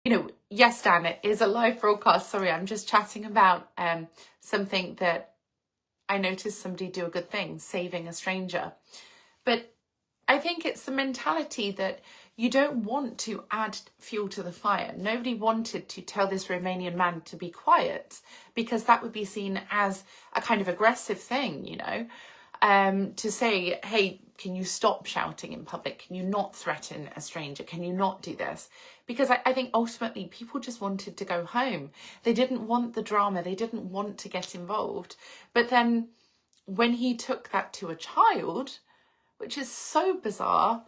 Yes, Dan, it is a live broadcast. Sorry, I'm just chatting about something that I noticed somebody do a good thing, saving a stranger. But I think it's the mentality that you don't want to add fuel to the fire. Nobody wanted to tell this Romanian man to be quiet because that would be seen as a kind of aggressive thing, to say, hey, can you stop shouting in public? Can you not threaten a stranger? Can you not do this? Because I think ultimately people just wanted to go home. They didn't want the drama. They didn't want to get involved. But then when he took that to a child, which is so bizarre,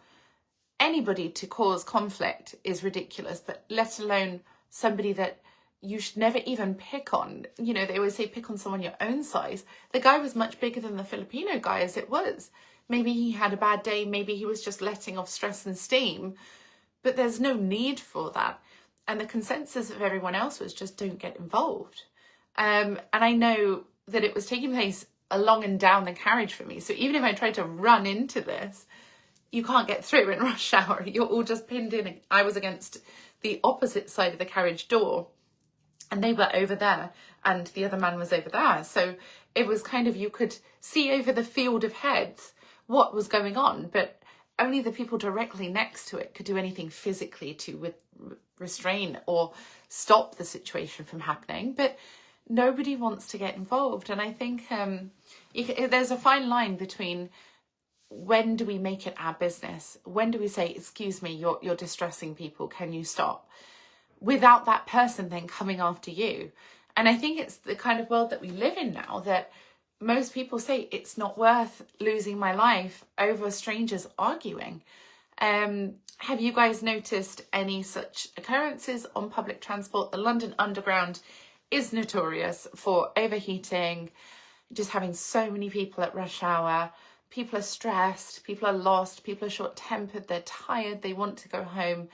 anybody to cause conflict is ridiculous, but let alone somebody that you should never even pick on. They always say pick on someone your own size. The guy was much bigger than the Filipino guy as it was. Maybe he had a bad day. Maybe he was just letting off stress and steam. But there's no need for that. And the consensus of everyone else was just don't get involved. And I know that it was taking place along and down the carriage for me. So even if I tried to run into this, you can't get through in rush hour. You're all just pinned in. I was against the opposite side of the carriage door and they were over there and the other man was over there. So it was kind of, you could see over the field of heads what was going on, but only the people directly next to it could do anything physically to restrain or stop the situation from happening. But nobody wants to get involved. And I think there's a fine line between when do we make it our business? When do we say, excuse me, you're distressing people, can you stop? Without that person then coming after you. And I think it's the kind of world that we live in now that most people say it's not worth losing my life over strangers arguing. Have you guys noticed any such occurrences on public transport? The London Underground is notorious for overheating, just having so many people at rush hour. People are stressed, people are lost, people are short-tempered, they're tired, they want to go home.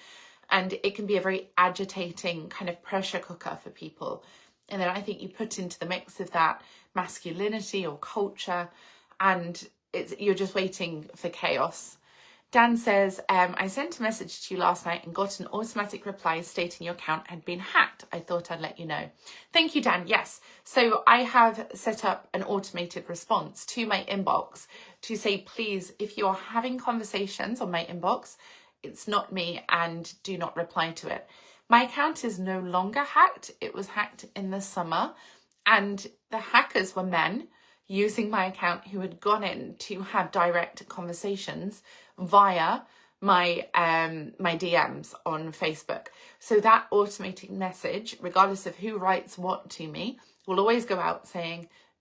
And it can be a very agitating kind of pressure cooker for people. And then I think you put into the mix of that masculinity or culture and you're just waiting for chaos. Dan says, I sent a message to you last night and got an automatic reply stating your account had been hacked. I thought I'd let you know. Thank you, Dan. Yes. So I have set up an automated response to my inbox to say, please, if you're having conversations on my inbox, it's not me and do not reply to it. My account is no longer hacked. It was hacked in the summer and the hackers were men using my account who had gone in to have direct conversations via my my DMs on Facebook. So that automated message, regardless of who writes what to me, will always go out saying,